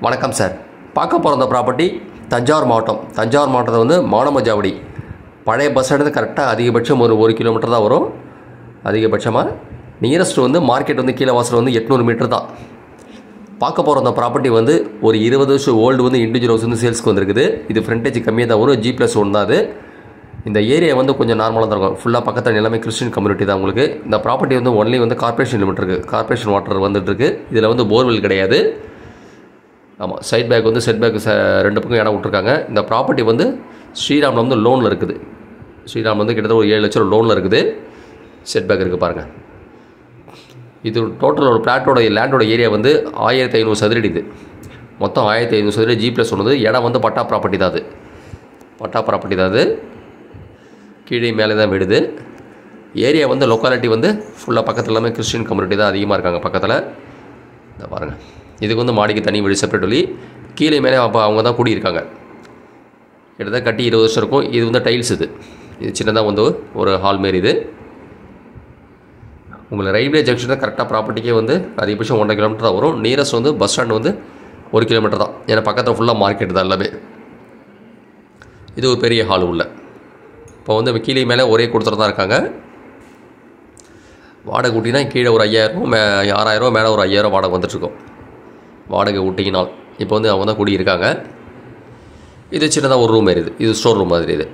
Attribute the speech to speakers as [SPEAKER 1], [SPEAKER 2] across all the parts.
[SPEAKER 1] வணக்கம் சார். பார்க்க போகிற இந்த ப்ராப்பர்ட்டி தஞ்சாவூர் மாவட்டத்தில் வந்து மானமஜாவடி பழைய பஸ் ஸ்டாண்டு கரெக்டாக அதிகபட்சம் ஒரு 1 கிலோமீட்டர் தான் வரும். அதிகபட்சமாக நியரஸ்ட் வந்து மார்க்கெட் வந்து கீழே வாசல் வந்து 800 மீட்டர் தான். பார்க்க போகிற அந்த ப்ராப்பர்ட்டி வந்து ஒரு 20 வருஷம் ஓல்டு வந்து இண்டிவிஜுவல் ஹவுஸ் வந்து சேல்ஸ்க்கு வந்துருக்குது. இது ஃப்ரண்டேஜ் கம்மியாக தான் வரும், G+1 தான். அது இந்த ஏரியா வந்து கொஞ்சம் நார்மலாக தான் இருக்கும். ஃபுல்லாக பக்கத்தில் எல்லாமே கிறிஸ்டின் கம்யூனிட்டி தான். உங்களுக்கு இந்த ப்ராப்பர்ட்டி வந்து ஒன்லி வந்து கார்பரேஷன் லிமிட் இருக்குது, கார்பரேஷன் வாட்டர் வந்துட்டுருக்கு. இதில் வந்து போர்வெல் கிடையாது. ஆமாம், சைட் பேக் வந்து செட் பேக் 2 பக்கம் இடம் விட்ருக்காங்க. இந்த ப்ராப்பர்ட்டி வந்து ஸ்ரீராமில் வந்து லோனில் இருக்குது. ஸ்ரீராம் வந்து கிட்டத்தட்ட ஒரு 7 லட்சம் லோனில் இருக்குது. செட் பேக் இருக்குது பாருங்கள். இது டோட்டல் ஒரு பிளாட்டோட லேண்டோட ஏரியா வந்து 1500 சதுரடி. இது மொத்தம் 1500 சதுரடி G+1. இடம் வந்து பட்டா ப்ராப்பர்ட்டி தான். அது பட்டா ப்ராப்பர்ட்டி தான். அது கீழே மேலே தான் விடுது. ஏரியா வந்து லொக்காலிட்டி வந்து ஃபுல்லாக பக்கத்தில் எல்லாமே கிறிஸ்டின் கம்யூனிட்டி தான் அதிகமாக இருக்காங்க பக்கத்தில். இதை பாருங்கள். இதுக்கு வந்து மாடிக்கு தனி வீடு செப்பரேட் வழி. கீழே மேலே அப்போ அவங்க தான் கூடியிருக்காங்க. கிட்டத்தட்ட கட்டி 20 வருஷம் இருக்கும். இது வந்து டைல்ஸ். இது சின்னதாக வந்து ஒரு ஹால் மாரி. இது உங்களுக்கு ரயில்வே ஜங்ஷன் தான் கரெக்டாக ப்ராப்பர்ட்டிக்கே வந்து அதிகபட்சம் 1.5 கிலோமீட்டர் தான் வரும். நியரஸ்ட் வந்து பஸ் ஸ்டாண்டு வந்து 1 கிலோமீட்டர் தான். ஏன்னா பக்கத்தில் ஃபுல்லாக மார்க்கெட் தான் எல்லாமே. இது ஒரு பெரிய ஹால் உள்ள. இப்போ வந்து கீழே மேலே ஒரே கொடுத்துட்டு தான் இருக்காங்க. வாடகை ஊட்டினா கீழே ஒரு 5000, 6000, மேலே ஒரு 5000 வாடகை வந்துட்டுருக்கோம். வாடகை ஊட்டிக்கினால் இப்போ வந்து அவங்க தான் குடியிருக்காங்க. இது சின்னதாக ஒரு ரூம் இருக்குது. இது ஸ்டோர் ரூம் மாதிரி. இது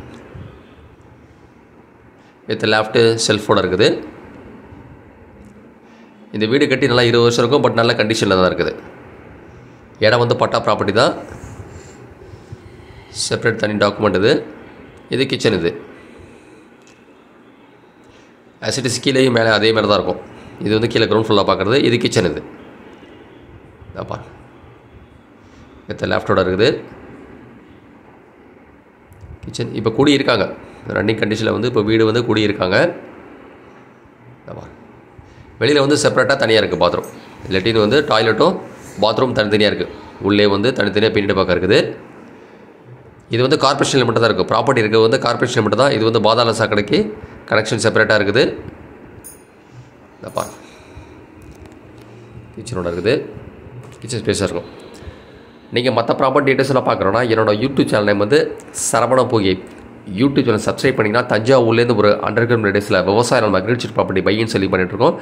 [SPEAKER 1] வித் லேஃப்ட்டு செல்ஃபோட இருக்குது. இந்த வீடு கட்டி நல்லா 20 வருஷம் இருக்கும். பட் நல்ல கண்டிஷனில் தான் இருக்குது. இடம் வந்து பட்டா ப்ராப்பர்ட்டி தான். செப்பரேட் தனி டாக்குமெண்ட். இது கிச்சன். இது ஆசிட்டிஸ் கீழேயும் மேலே அதே மாதிரி தான் இருக்கும். இது வந்து கீழே கிரவுண்ட் ஃபுல்லாக பார்க்குறது. இது கிச்சன். இது அப்பா வித் லேஃப்டோட இருக்குது கிச்சன். இப்போ கூடி இருக்காங்க ரன்னிங் கண்டிஷனில் வந்து. இப்போ வீடு வந்து கூடி இருக்காங்க. வெளியில் வந்து செப்பரேட்டாக தனியாக இருக்குது பாத்ரூம். லெட்டின் வந்து டாய்லெட்டும் பாத்ரூம் தனித்தனியாக இருக்குது. உள்ளே வந்து தனித்தனியாக பின்னாடி பக்கம் இருக்குது. இது வந்து கார்பரேஷன் லிமிட் தான் இருக்குது. ப்ராப்பர்ட்டி இருக்குது வந்து கார்பரேஷன் லிமிட் தான். இது வந்து பாதாள சாக்கடைக்கு கனெக்ஷன் செப்பரேட்டாக இருக்குது. கிச்சனோட இருக்குது. கிச்சன் ஸ்பேஸாக இருக்கும். நீங்கள் மற்ற ப்ராப்பர்ட்டி டீட்டெயில்ஸ் எல்லாம் பார்க்குறோன்னா என்னோடய யூடியூப் சேனல் நேம் வந்து சரவண போகி. யூடியூப் சேனல் சப்ஸ்கிரைப் பண்ணிங்கன்னா தஞ்சாவூர்லேருந்து ஒரு அண்டர்கிரவுண்ட் ரேடியஸில் விவசாய நம்ம அக்ரிகல்ச்சர் ப்ராப்பர்ட்டி பையன் செல்லிங் பண்ணிட்டுருக்கோம்.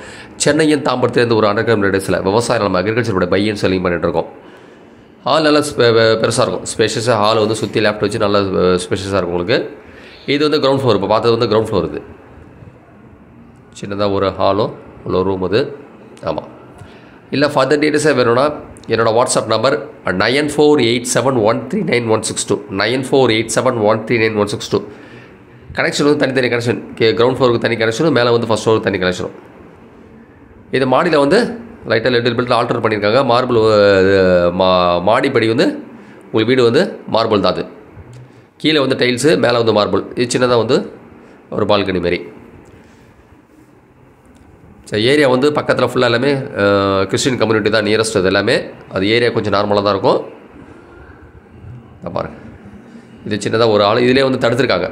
[SPEAKER 1] சென்னையின் தாம்பரத்துலேருந்து ஒரு அண்டர்கிரவுண்ட் ரேடியஸில் விவசாய நம்ம அக்ரிகல்ச்சர் ப்ராப்பர்ட்டி பையன் செல்லிங் பண்ணிட்டுருக்கோம். ஹால் நல்லா பெருசாக இருக்கும். ஸ்பேஷியஸாக ஹால் வந்து சுற்றி லேப்ட் வச்சு நல்லா ஸ்பேஷியஸாக இருக்கும் உங்களுக்கு. இது வந்து கிரவுண்ட் ஃப்ளோர். இப்போ பார்த்தது வந்து கிரவுண்ட் ஃப்ளோர். இது சின்னதாக ஒரு ஹாலும் உள்ள ஒரு ரூம். அது ஆமாம். இல்லை ஃபர்தர் டீட்டெயில்ஸாக வேணும்னா என்னோடய வாட்ஸ்அப் நம்பர் 9487139162 9487139162. கனெக்ஷன் வந்து தனித்தனி கனெக்ஷன். கிரவுண்ட் ஃப்ளோருக்கு தனி கனெக்ஷனும், மேலே வந்து ஃபஸ்ட் ஃப்ளோருக்கு தனி கனெக்ஷனும். இது மாடியில் வந்து லைட்டாக லிட்டில் பில்ட் ஆல்டர் பண்ணியிருக்காங்க. மார்பிள் மாடிப்படி வந்து உங்களுக்கு வீடு வந்து மார்பிள் தான். அது கீழே வந்து டைல்ஸு, மேலே வந்து மார்பிள். இது சின்னதாக வந்து ஒரு பால்கனி மாரி. ஏரியா வந்து பக்கத்தில் ஃபுல்லாக எல்லாமே கிறிஸ்டின் கம்யூனிட்டி தான் நியரஸ்ட். அது எல்லாமே அது ஏரியா கொஞ்சம் நார்மலாக தான் இருக்கும். பாருங்கள். இது சின்னதாக ஒரு ஆள் இதிலே வந்து தடுத்துருக்காங்க.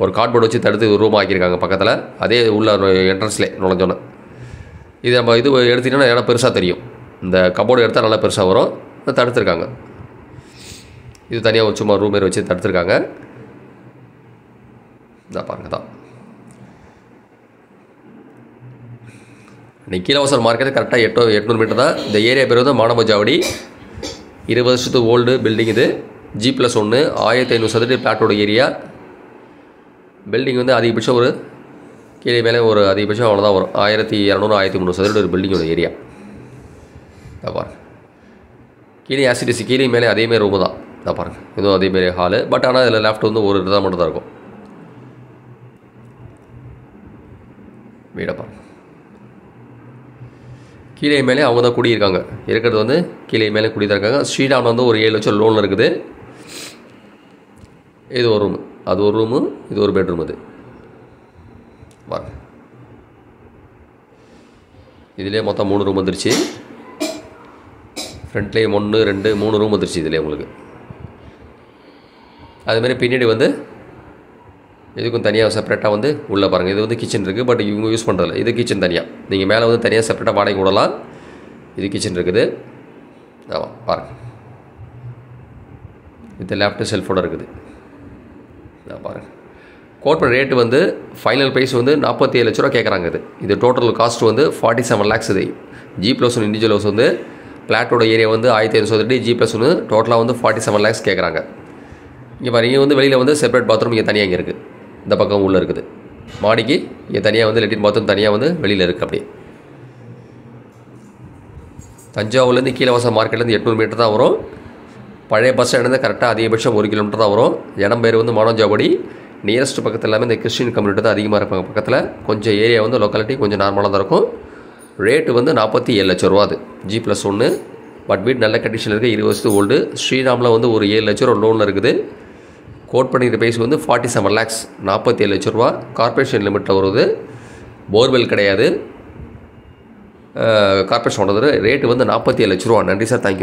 [SPEAKER 1] ஒரு கார்ட்போர்டு வச்சு தடுத்து ஒரு ரூம் ஆக்கியிருக்காங்க பக்கத்தில். அதே உள்ள என்ட்ரன்ஸ்லேயே நுழைஞ்சோன்னு. இது நம்ம இது எடுத்திங்கன்னா இடம் பெருசாக தெரியும். இந்த கபோர்டு எடுத்தால் நல்லா பெருசாக வரும். தடுத்துருக்காங்க. இது தனியாக ஒரு சும்மா ரூம் மாரி வச்சு தடுத்துருக்காங்க. இதான் பாருங்கள் தான். இன்றைக்கி கீழவாசல் மார்க்கெட்டு கரெக்டாக 800 மீட்டர் தான். இந்த ஏரியா பேர் வந்து மானமஜாவடி. 20 வருஷத்துக்கு ஓல்டு பில்டிங். இது G+1 1500 சதுரடி பிளாட்டோட ஏரியா. பில்டிங் வந்து அதிகபட்சம் ஒரு கீழே மேலே ஒரு அதிகபட்சம் அவ்வளோதான் வரும். 1200 1300 சதுரடி ஒரு பில்டிங்கோட ஏரியா. பாருங்கள். கீழே ஆசிடிசி கீழே மேலே அதேமாரி ரூமு தான். இதான் பாருங்கள். இதுவும் அதேமாரி ஹாலு. பட் ஆனால் இதில் லேஃப்ட் வந்து ஒரு இதாக மட்டும் தான் இருக்கும். வீடை பாருங்கள். கீழே மேலே அவங்க தான் குடியிருக்காங்க. இருக்கிறது வந்து கீழே மேலே குடிதான் இருக்காங்க. ஸ்ரீராம் வந்து ஒரு 7 லட்சம் லோனில் இருக்குது. இது ஒரு ரூமு, அது ஒரு ரூமு, இது ஒரு பெட்ரூம். அது வாங்க. இதிலே மொத்தம் 3 ரூம் வந்துருச்சு. ஃப்ரண்ட்லேயே 1 2 3 ரூம் வந்துருச்சு இதிலே உங்களுக்கு. அதுமாரி பின்னாடி வந்து இதுக்கும் தனியாக செப்பரேட்டாக வந்து உள்ளே பாருங்கள். இது வந்து கிச்சன் இருக்குது. பட் இவங்க யூஸ் பண்ணுறதில்ல. இது கிச்சன் தனியாக. நீங்கள் மேலே வந்து தனியாக செப்பரேட்டாக வாடகை விடலாம். இது கிச்சன் இருக்குது. ஆமாம் பாருங்கள். வித் லேப்டாப் செல்ஃபோட இருக்குது. இதை பாருங்கள். கோட் பண்ண ரேட்டு வந்து ஃபைனல் ப்ரைஸ் வந்து 47 லட்ச ரூபா கேட்குறாங்க. இது டோட்டல் காஸ்ட் வந்து 47 lakhs. இது G+1 இண்டிவிஜுவல் ஹவுஸ் வந்து பிளாட்டோட ஏரியா வந்து 1500 G+1 டோட்டலாக வந்து 47 lakhs கேட்குறாங்க. இங்கே பாருங்க, இங்கே வந்து வெளியில் வந்து செப்பரேட் பாத்ரூம் இங்கே தனியாக இங்கே இருக்குது. இந்த பக்கம் உள்ளே இருக்குது. மாடிக்கு இங்கே தனியாக வந்து லெட்டின் பாத்ரூம் தனியாக வந்து வெளியில் இருக்குது. அப்படியே தஞ்சாவூர்லேருந்து கீழவாசல் மார்க்கெட்லேருந்து 800 மீட்டர் தான் வரும். பழைய பஸ் ஸ்டாண்ட்லேருந்து கரெக்டாக அதிகபட்சம் 1 கிலோமீட்டர் தான் வரும். இடம் பேர் வந்து மானோஜாபடி. நியரஸ்ட் பக்கத்தில் எல்லாமே இந்த கிறிஸ்டின் கம்யூனிட்டி தான் அதிகமாக இருப்பாங்க. பக்கத்தில் கொஞ்சம் ஏரியா வந்து லொக்காலிட்டி கொஞ்சம் நார்மலாக தான் இருக்கும். ரேட்டு வந்து 47 லட்ச ரூபா. அது G+1. பட் வீட் நல்ல கண்டிஷனில் இருக்குது. 20 வருஷத்துக்கு ஓல்டு. ஸ்ரீராமில் வந்து ஒரு 7 லட்ச ரூபா லோனில் இருக்குது. கோட் பண்ணிக்கிற ப்ரைஸ் வந்து 47 lakhs. 47 லட்ச ரூபா. கார்பரேஷன் லிமிட்டில் வருது. போர்வெல் கிடையாது. கார்பரேஷன் ஓனது. ரேட்டு வந்து 47 லட்ச ரூபா. நன்றி சார், தேங்க்யூ.